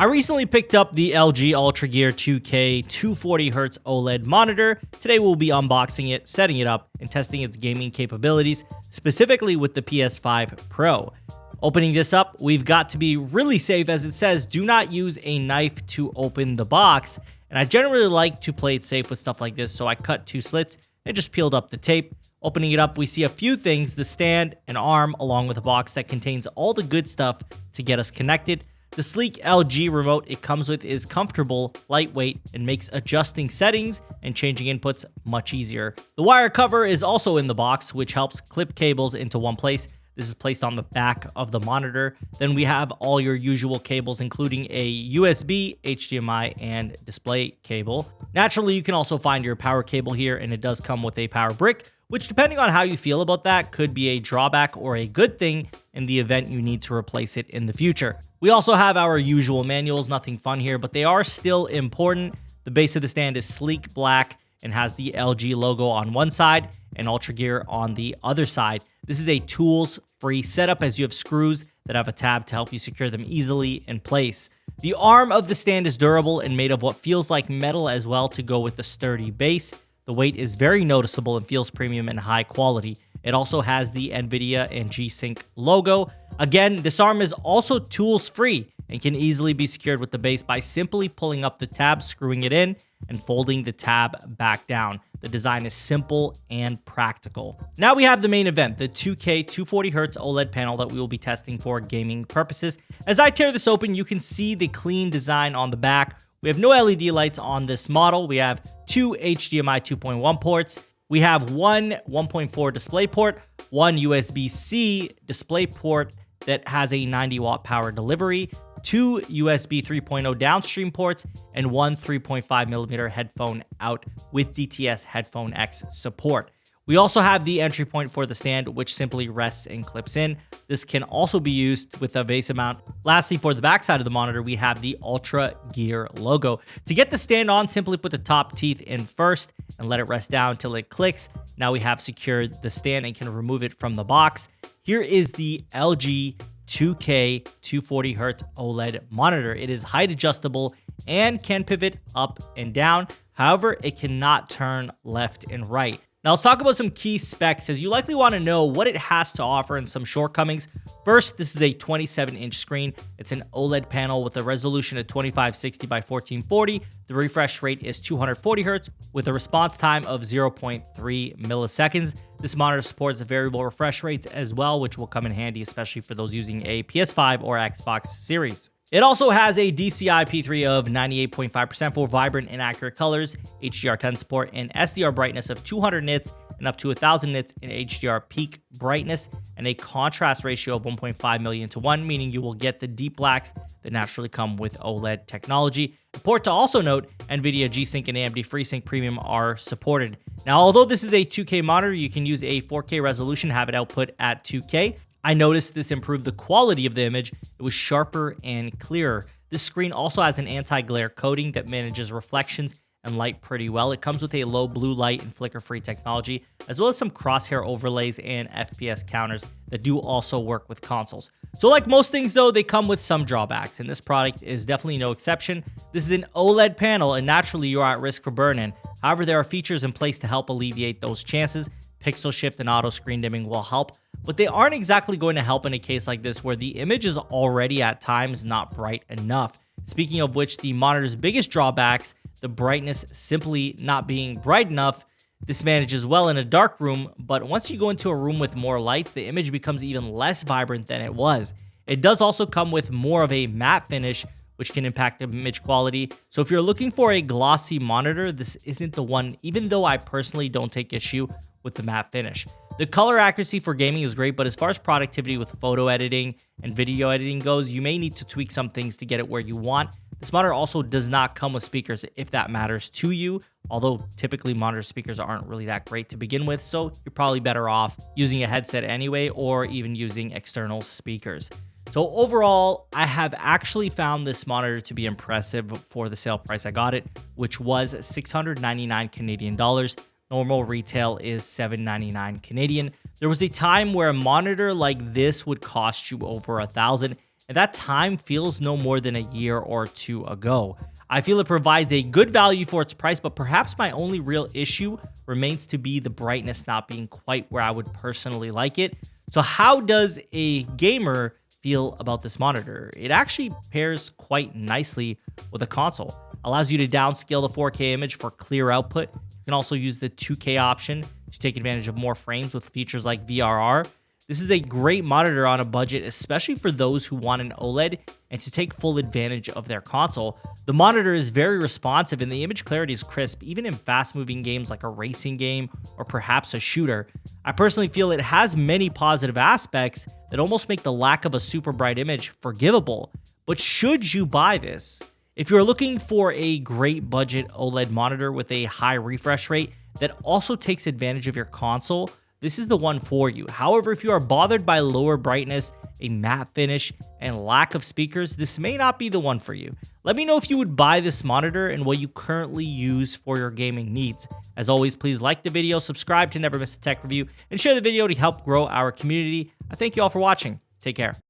I recently picked up the LG UltraGear 2K 240Hz OLED monitor. Today we'll be unboxing it, setting it up, and testing its gaming capabilities, specifically with the PS5 Pro. Opening this up, we've got to be really safe as it says, do not use a knife to open the box. And I generally like to play it safe with stuff like this, so I cut 2 slits and just peeled up the tape. Opening it up, we see a few things, the stand, an arm, along with a box that contains all the good stuff to get us connected. The sleek LG remote it comes with is comfortable, lightweight, and makes adjusting settings and changing inputs much easier. The wire cover is also in the box, which helps clip cables into one place. This is placed on the back of the monitor. Then we have all your usual cables, including a USB, HDMI, and display cable. Naturally, you can also find your power cable here, and it does come with a power brick, which, depending on how you feel about that, could be a drawback or a good thing in the event you need to replace it in the future. We also have our usual manuals, nothing fun here, but they are still important. The base of the stand is sleek black and has the LG logo on one side and UltraGear on the other side. This is a tools-free setup as you have screws that have a tab to help you secure them easily in place. The arm of the stand is durable and made of what feels like metal as well to go with the sturdy base. The weight is very noticeable and feels premium and high quality. It also has the Nvidia and G-Sync logo. Again, this arm is also tools-free and can easily be secured with the base by simply pulling up the tab, screwing it in, and folding the tab back down. The design is simple and practical. Now we have the main event, the 2K 240Hz OLED panel that we will be testing for gaming purposes. As I tear this open, you can see the clean design on the back. We have no LED lights on this model. We have 2 HDMI 2.1 ports. We have one 1.4 display port, one USB-C display port that has a 90-watt power delivery, 2 USB 3.0 downstream ports, and one 3.5mm headphone out with DTS Headphone X support. We also have the entry point for the stand, which simply rests and clips in. This can also be used with a base mount. Lastly, for the backside of the monitor, we have the UltraGear logo. To get the stand on, simply put the top teeth in first and let it rest down until it clicks. Now we have secured the stand and can remove it from the box. Here is the LG 2K 240Hz OLED monitor. It is height adjustable and can pivot up and down. However, it cannot turn left and right. Now let's talk about some key specs, as you likely want to know what it has to offer and some shortcomings. First, this is a 27-inch screen. It's an OLED panel with a resolution of 2560 by 1440. The refresh rate is 240 Hz with a response time of 0.3 milliseconds. This monitor supports variable refresh rates as well, which will come in handy, especially for those using a PS5 or Xbox Series. It also has a DCI-P3 of 98.5% for vibrant and accurate colors, HDR10 support, and SDR brightness of 200 nits and up to 1000 nits in HDR peak brightness, and a contrast ratio of 1.5 million to 1, meaning you will get the deep blacks that naturally come with OLED technology. Important to also note, Nvidia G-Sync and AMD FreeSync Premium are supported. Now, although this is a 2K monitor, you can use a 4K resolution, have it output at 2K. I noticed this improved the quality of the image. It was sharper and clearer. This screen also has an anti-glare coating that manages reflections and light pretty well. It comes with a low blue light and flicker-free technology, as well as some crosshair overlays and FPS counters that do also work with consoles. So like most things though, they come with some drawbacks, and this product is definitely no exception. This is an OLED panel, and naturally you're at risk for burn-in. However, there are features in place to help alleviate those chances. Pixel shift and auto screen dimming will help, but they aren't exactly going to help in a case like this where the image is already at times not bright enough. Speaking of which, the monitor's biggest drawbacks, the brightness simply not being bright enough. This manages well in a dark room, but once you go into a room with more lights, the image becomes even less vibrant than it was. It does also come with more of a matte finish, which can impact image quality. So if you're looking for a glossy monitor, this isn't the one, even though I personally don't take issue with the matte finish. The color accuracy for gaming is great, but as far as productivity with photo editing and video editing goes, you may need to tweak some things to get it where you want. This monitor also does not come with speakers if that matters to you, although typically monitor speakers aren't really that great to begin with, so you're probably better off using a headset anyway, or even using external speakers. So overall, I have actually found this monitor to be impressive for the sale price I got it, which was 699 Canadian dollars. Normal retail is $799 Canadian. There was a time where a monitor like this would cost you over $1,000, and that time feels no more than a year or two ago. I feel it provides a good value for its price, but perhaps my only real issue remains to be the brightness not being quite where I would personally like it. So how does a gamer feel about this monitor? It actually pairs quite nicely with a console. Allows you to downscale the 4K image for clear output. You can also use the 2K option to take advantage of more frames with features like VRR. This is a great monitor on a budget, especially for those who want an OLED and to take full advantage of their console. The monitor is very responsive and the image clarity is crisp, even in fast-moving games like a racing game or perhaps a shooter. I personally feel it has many positive aspects that almost make the lack of a super bright image forgivable. But should you buy this? If you're looking for a great budget OLED monitor with a high refresh rate that also takes advantage of your console, this is the one for you. However, if you are bothered by lower brightness, a matte finish, and lack of speakers, this may not be the one for you. Let me know if you would buy this monitor and what you currently use for your gaming needs. As always, please like the video, subscribe to never miss a tech review, and share the video to help grow our community. I thank you all for watching. Take care.